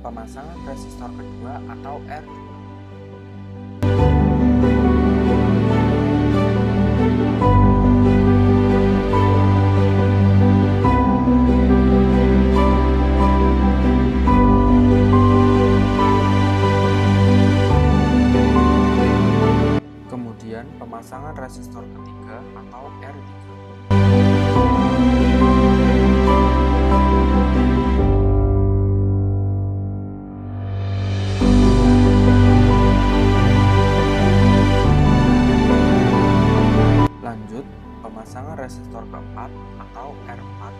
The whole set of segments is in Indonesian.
pemasangan resistor kedua atau R2. Kemudian pemasangan resistor ketiga atau R3. Lanjut, pemasangan resistor keempat atau R4.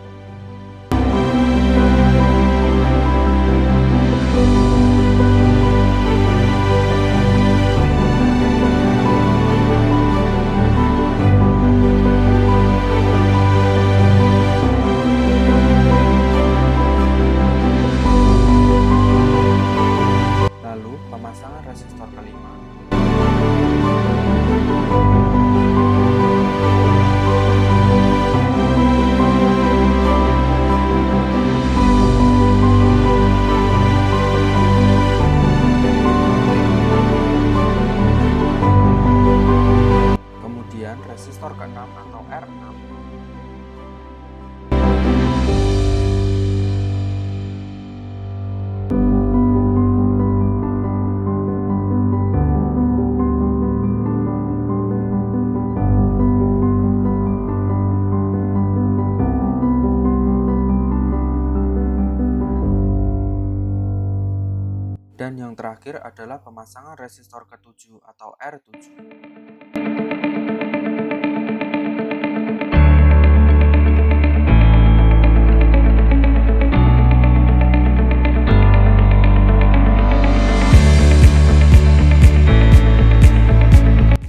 Lalu, pemasangan resistor kelima. Kemudian resistor ke-6 atau R6. Dan yang terakhir adalah pemasangan resistor ke-7 atau R7.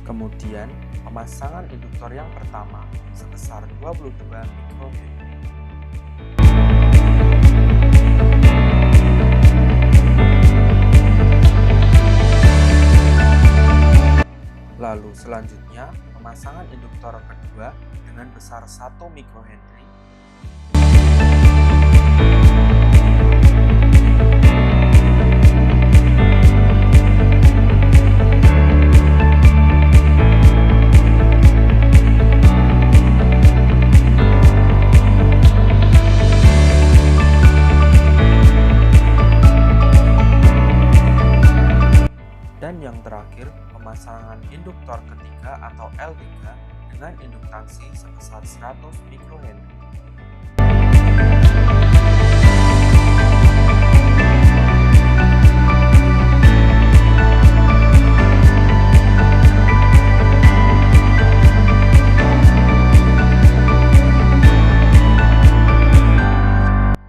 Kemudian, pemasangan induktor yang pertama sebesar 22 mikrohenry. Lalu selanjutnya, pemasangan induktor kedua dengan besar 1 mikrohenry. Dan yang terakhir, pemasangan induktor ketiga atau L3 dengan induktansi sebesar 100 mikrohenry.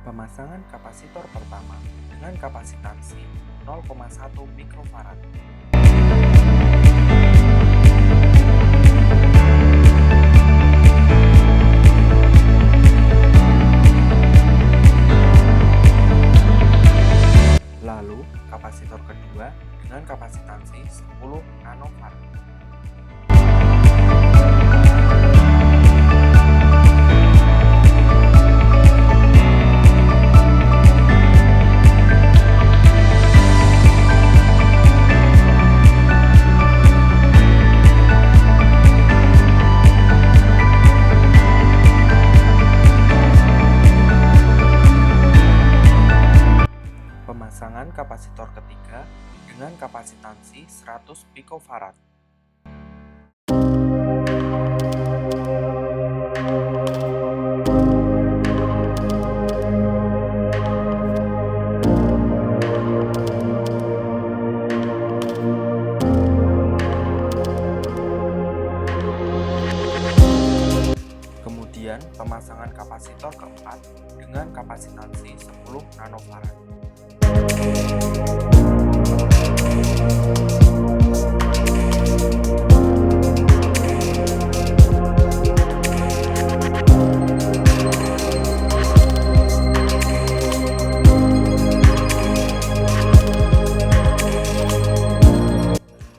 Pemasangan kapasitor pertama dengan kapasitansi 0,1 mikrofarad. Lalu, kapasitor kedua dengan kapasitansi 10 nanofarad. Pemasangan kapasitor ketiga dengan kapasitansi 100 picofarad. Kemudian pemasangan kapasitor keempat dengan kapasitansi 10 nanofarad.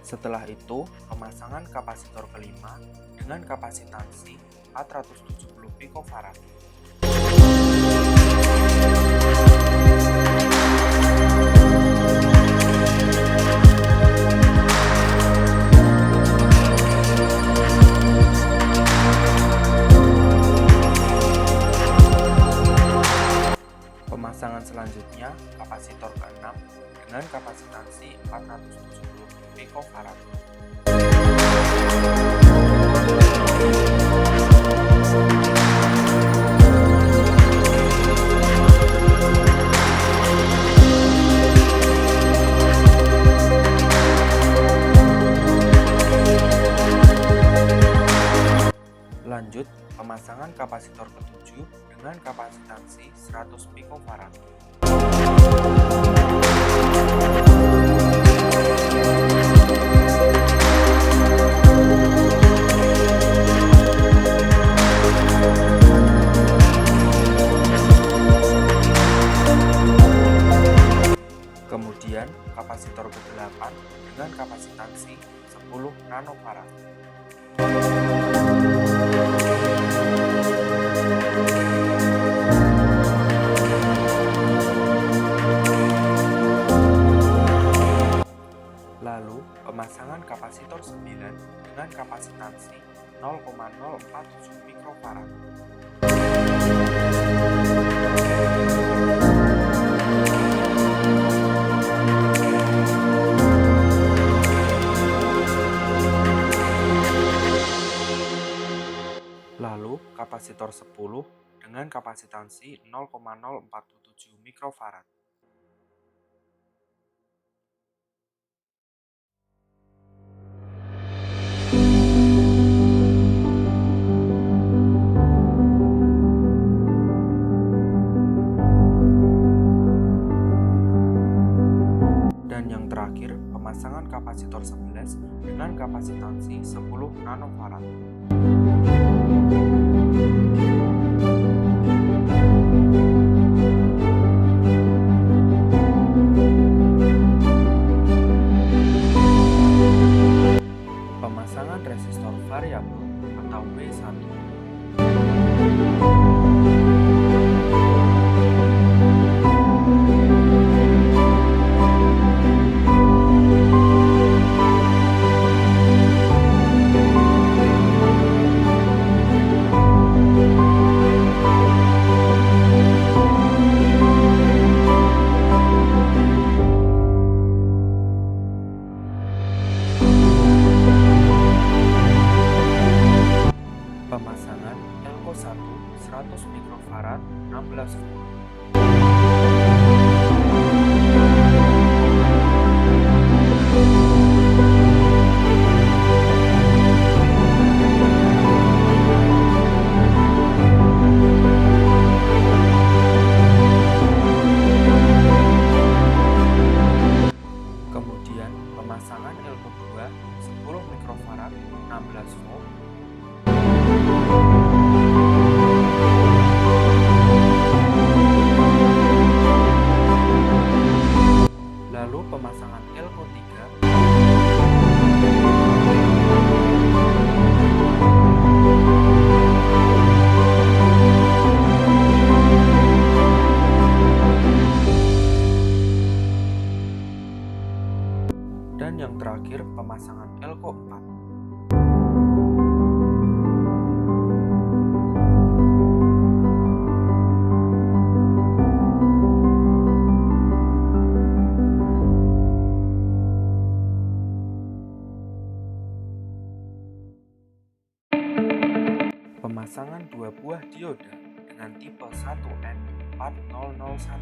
Setelah itu, pemasangan kapasitor kelima dengan kapasitansi 470 picofarad. Pemasangan selanjutnya kapasitor ke-6 dengan kapasitansi 470 picofarad. Lanjut, pemasangan kapasitor ke-7 dengan kapasitansi 100 picofarad. Kemudian, kapasitor ke-8 dengan kapasitansi 10 nanofarad. Lalu, pemasangan kapasitor 9 dengan kapasitansi 0,047 mikrofarad. Lalu, kapasitor 10 dengan kapasitansi 0,047 mikrofarad. Dan yang terakhir, pemasangan kapasitor 11 dengan kapasitansi 10 nanofarad. Pemasangan resistor variabel atau W1. Pemasangan Elco1 100 mikrofarad 16 volt. Kemudian pemasangan Elco2 10 mikrofarad 16 volt. Lalu pemasangan Elco3 dan yang terakhir pemasangan Elco4. Pemasangan dua buah dioda dengan tipe 1N4001.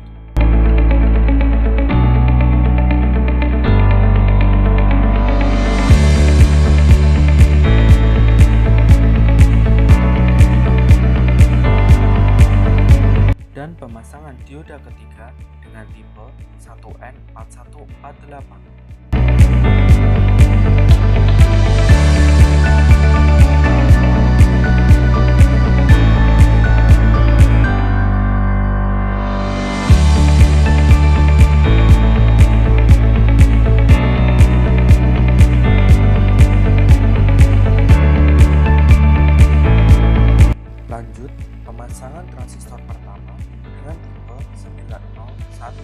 Dan pemasangan dioda ketiga dengan tipe 1N4148. Lanjut, pemasangan transistor pertama dengan tipe 9018.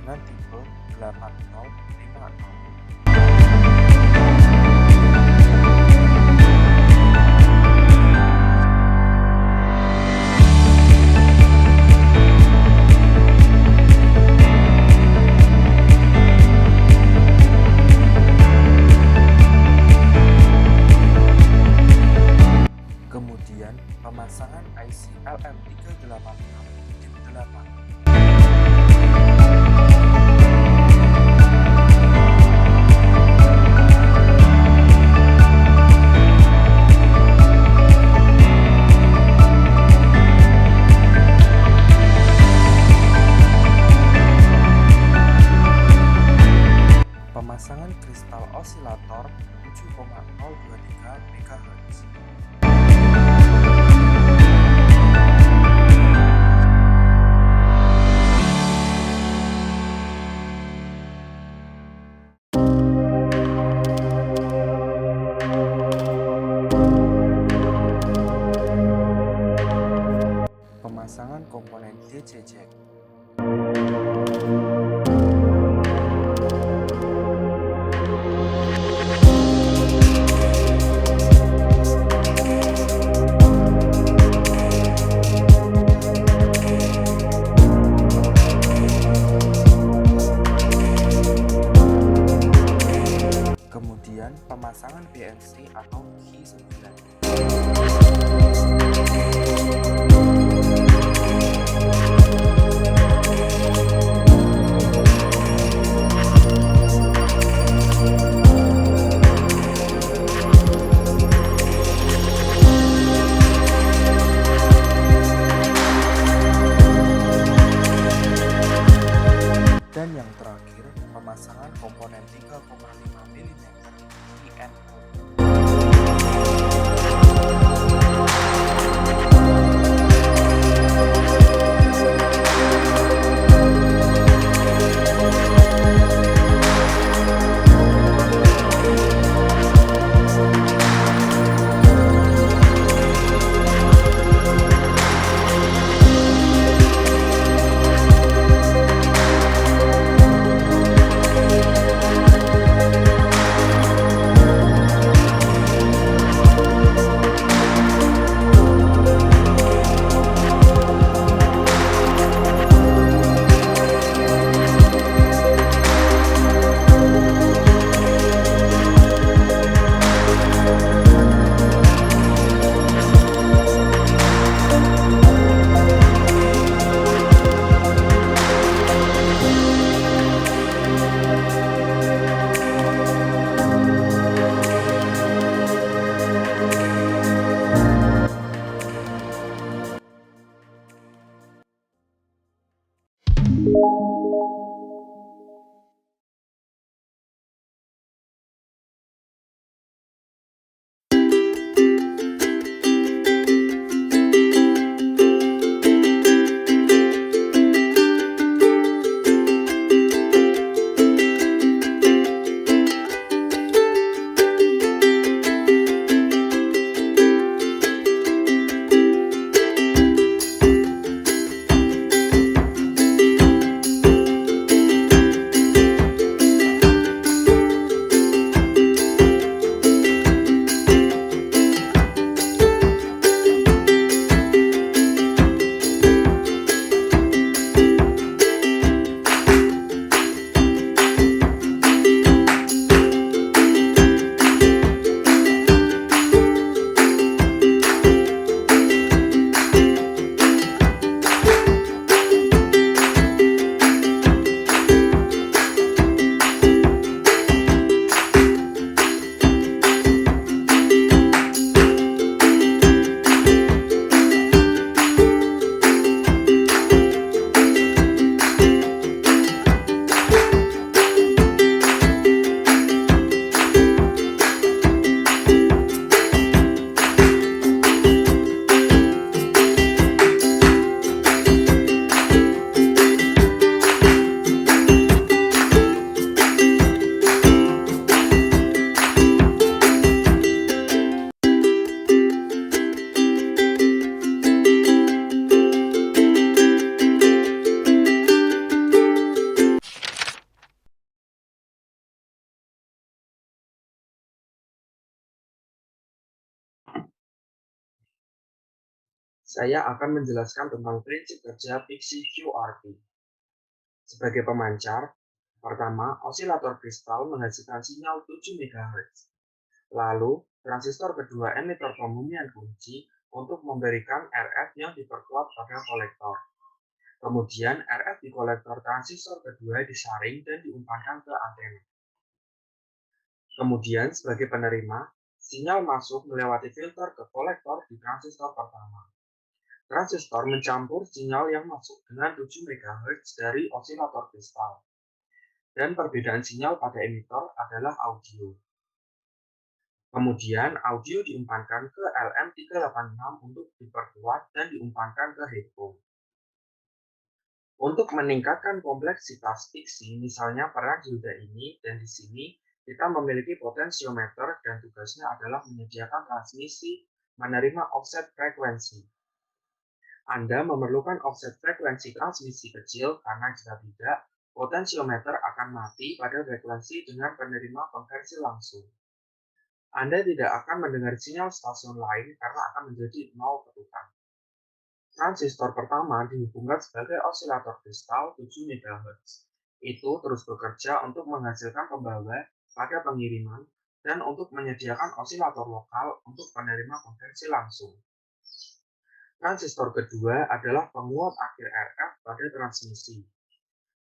dengan tipe 8050. Kemudian pemasangan IC LM386 tip 8. Pemasangan kristal osilator 7,023 MHz. Pemasangan komponen DC jack. Kemudian pemasangan BNC atau key 9. Saya akan menjelaskan tentang prinsip kerja fiksi QRT. Sebagai pemancar, pertama, osilator kristal menghasilkan sinyal 7 MHz. Lalu, transistor kedua emitter pembumian kunci untuk memberikan RF yang diperkuat pada kolektor. Kemudian, RF di kolektor transistor kedua disaring dan diumpankan ke antena. Kemudian, sebagai penerima, sinyal masuk melewati filter ke kolektor di transistor pertama. Transistor mencampur sinyal yang masuk dengan 7 MHz dari osilator kristal. Dan perbedaan sinyal pada emitter adalah audio. Kemudian, audio diumpankan ke LM386 untuk diperkuat dan diumpankan ke headphone. Untuk meningkatkan kompleksitas fiksi, misalnya peran dioda ini dan di sini, kita memiliki potensiometer dan tugasnya adalah menyediakan transmisi menerima offset frekuensi. Anda memerlukan offset frekuensi transmisi kecil karena jika tidak, potensiometer akan mati pada frekuensi dengan penerima konversi langsung. Anda tidak akan mendengar sinyal stasiun lain karena akan menjadi nol ketukan. Transistor pertama dihubungkan sebagai osilator kristal 7 MHz. Itu terus bekerja untuk menghasilkan pembawa pada pengiriman dan untuk menyediakan osilator lokal untuk penerima konversi langsung. Transistor kedua adalah penguat akhir RF pada transmisi.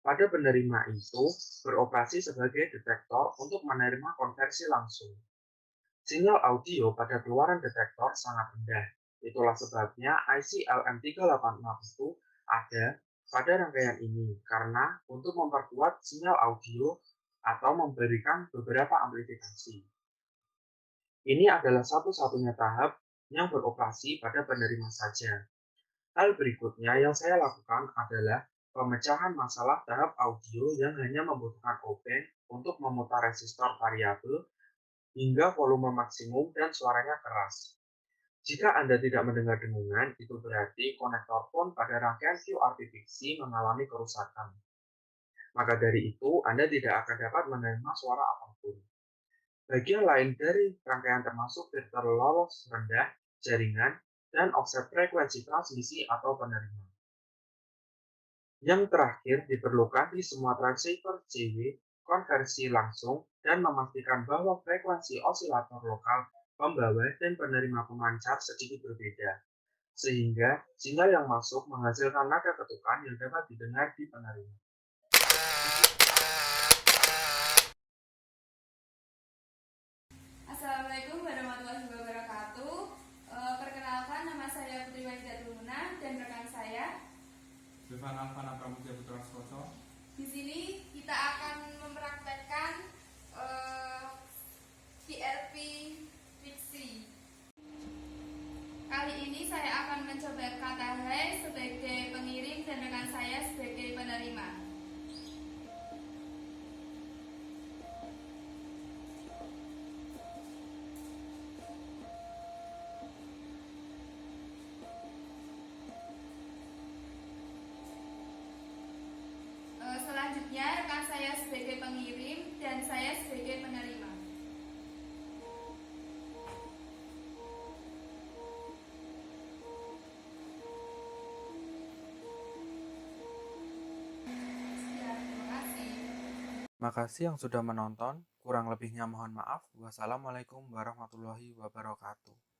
Pada penerima itu beroperasi sebagai detektor untuk menerima konversi langsung. Sinyal audio pada keluaran detektor sangat rendah. Itulah sebabnya IC LM386 itu ada pada rangkaian ini karena untuk memperkuat sinyal audio atau memberikan beberapa amplifikasi. Ini adalah satu-satunya tahap yang beroperasi pada penerima saja. Hal berikutnya yang saya lakukan adalah pemecahan masalah tahap audio yang hanya membutuhkan open untuk memutar resistor variabel hingga volume maksimum dan suaranya keras. Jika Anda tidak mendengar dengungan, itu berarti konektor pun pada rangkaian QRT fiksi mengalami kerusakan. Maka dari itu, Anda tidak akan dapat menerima suara apapun. Bagian lain dari rangkaian termasuk filter lolos rendah, jaringan, dan offset frekuensi transmisi atau penerima. Yang terakhir diperlukan di semua transceiver CW konversi langsung dan memastikan bahwa frekuensi osilator lokal pembawa dan penerima pemancar sedikit berbeda, sehingga sinyal yang masuk menghasilkan nada ketukan yang dapat didengar di penerima. Assalamualaikum warahmatullahi wabarakatuh. Perkenalkan, nama saya Putri Wahida Tulmuna dan rekan saya. Stefan Alvana Pramudia Putra Skoso. Di sini kita akan mempraktekkan QRT fiksi. Kali ini saya akan mencoba kata hai sebagai pengirim dan rekan saya sebagai penerima. Selanjutnya rekan saya sebagai pengirim dan saya sebagai penerima. Ya, terima kasih. Makasih yang sudah menonton. Kurang lebihnya mohon maaf. Wassalamualaikum warahmatullahi wabarakatuh.